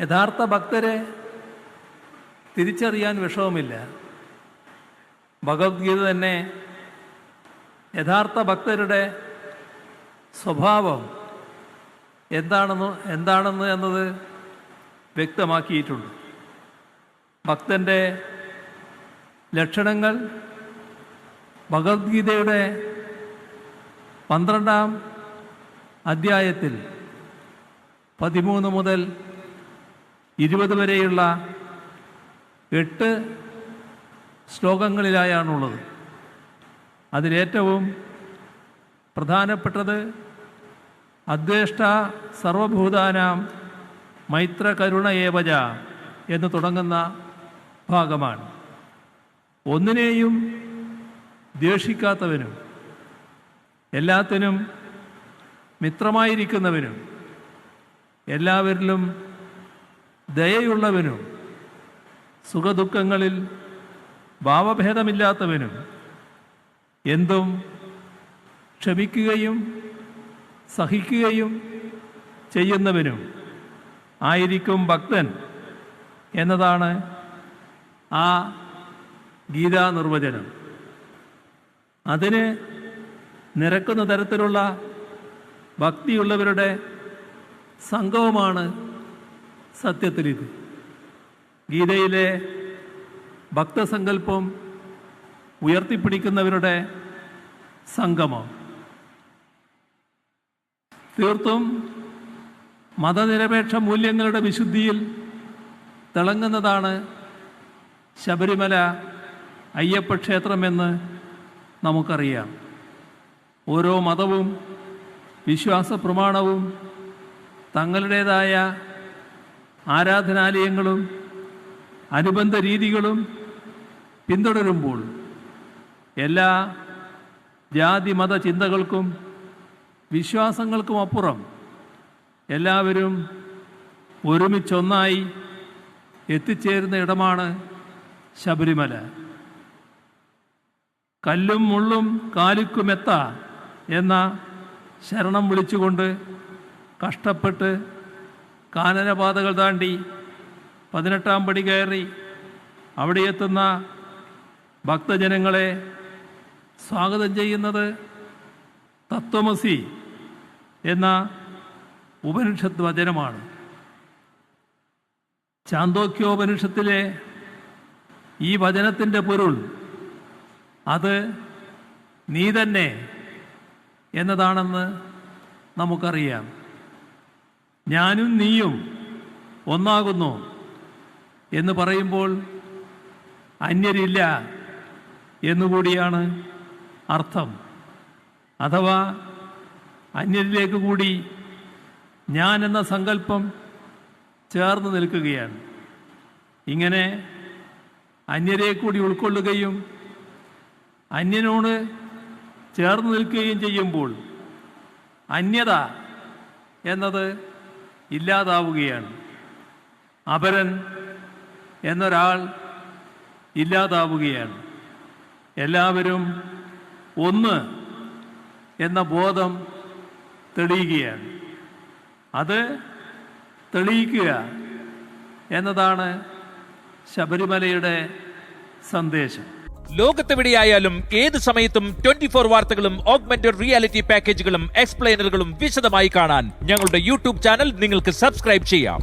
യഥാർത്ഥ ഭക്തരെ തിരിച്ചറിയാൻ വിഷമമില്ല. ഭഗവത്ഗീത തന്നെ യഥാർത്ഥ ഭക്തരുടെ സ്വഭാവം എന്താണെന്ന് എന്നത് വ്യക്തമാക്കിയിട്ടുണ്ട്. ഭക്തൻ്റെ ലക്ഷണങ്ങൾ ഭഗവത്ഗീതയുടെ 12-ാം അധ്യായത്തിൽ 13 മുതൽ 20 വരെയുള്ള 8 ശ്ലോകങ്ങളിലായാണുള്ളത്. അതിലേറ്റവും പ്രധാനപ്പെട്ടത് അദ്വേഷ്ട സർവഭൂതാനാം മൈത്രകരുണ ഏവജ എന്ന് തുടങ്ങുന്ന ഭാഗമാണ്. ഒന്നിനെയും ദ്വേഷിക്കാത്തവനും എല്ലാത്തിനും മിത്രമായിരിക്കുന്നവനും എല്ലാവരിലും ദയയുള്ളവനും സുഖദുഃഖങ്ങളിൽ ഭാവഭേദമില്ലാത്തവനും എന്തും ക്ഷമിക്കുകയും സഹിക്കുകയും ചെയ്യുന്നവനും ആയിരിക്കും ഭക്തൻ എന്നതാണ് ആ ഗീതാ നിർവചനം. അതിന് നിരക്കുന്ന തരത്തിലുള്ള ഭക്തിയുള്ളവരുടെ സംഗമമാണ് സത്യത്തിലിത്. ഗീതയിലെ ഭക്തസങ്കല്പം ഉയർത്തിപ്പിടിക്കുന്നവരുടെ സംഗമം. തീർത്തും മതനിരപേക്ഷ മൂല്യങ്ങളുടെ വിശുദ്ധിയിൽ തിളങ്ങുന്നതാണ് ശബരിമല അയ്യപ്പ ക്ഷേത്രമെന്ന് നമുക്കറിയാം. ഓരോ മതവും വിശ്വാസ പ്രമാണവും തങ്ങളുടേതായ ആരാധനാലയങ്ങളും അനുബന്ധ രീതികളും പിന്തുടരുമ്പോൾ എല്ലാ ജാതി മത ചിന്തകൾക്കും വിശ്വാസങ്ങൾക്കും അപ്പുറം എല്ലാവരും ഒരുമിച്ചൊന്നായി എത്തിച്ചേരുന്ന ഇടമാണ് ശബരിമല. കല്ലും മുള്ളും കാലുക്കുമെത്ത എന്ന ശരണം വിളിച്ചുകൊണ്ട് കഷ്ടപ്പെട്ട് കാനനപാതകൾ താണ്ടി 18-ാം പടി കയറി അവിടെ എത്തുന്ന ഭക്തജനങ്ങളെ സ്വാഗതം ചെയ്യുന്നത് തത്വമസി എന്ന ഉപനിഷത്ത് വചനമാണ്. ചാന്തോക്യോപനിഷത്തിലെ ഈ വചനത്തിൻ്റെ പൊരുൾ അത് നീ തന്നെ എന്നതാണെന്ന് നമുക്കറിയാം. ഞാനും നീയും ഒന്നാകുന്നു എന്ന് പറയുമ്പോൾ അന്യരില്ല എന്നുകൂടിയാണ് അർത്ഥം. അഥവാ അന്യരിലേക്ക് കൂടി ഞാൻ എന്ന സങ്കല്പം ചേർന്ന് നിൽക്കുകയാണ്. ഇങ്ങനെ അന്യരെ കൂടി ഉൾക്കൊള്ളുകയും അന്യനോട് ചേർന്ന് നിൽക്കുകയും ചെയ്യുമ്പോൾ അന്യത എന്നത് ഇല്ലാതാവുകയാണ്. അപരൻ എന്നൊരാൾ ഇല്ലാതാവുകയാണ്. എല്ലാവരും ഒന്ന് എന്ന ബോധം തെളിയുകയാണ്. അത് തെളിയിക്കുക എന്നതാണ് ശബരിമലയുടെ സന്ദേശം. ലോകത്തെവിടെയായാലും ഏത് സമയത്തും 24 വാർത്തകളും ഓഗ്മെന്റഡ് റിയാലിറ്റി പാക്കേജുകളും എക്സ്പ്ലെയിനറുകളും വിശദമായി കാണാൻ ഞങ്ങളുടെ യൂട്യൂബ് ചാനൽ നിങ്ങൾക്ക് സബ്സ്ക്രൈബ് ചെയ്യാം.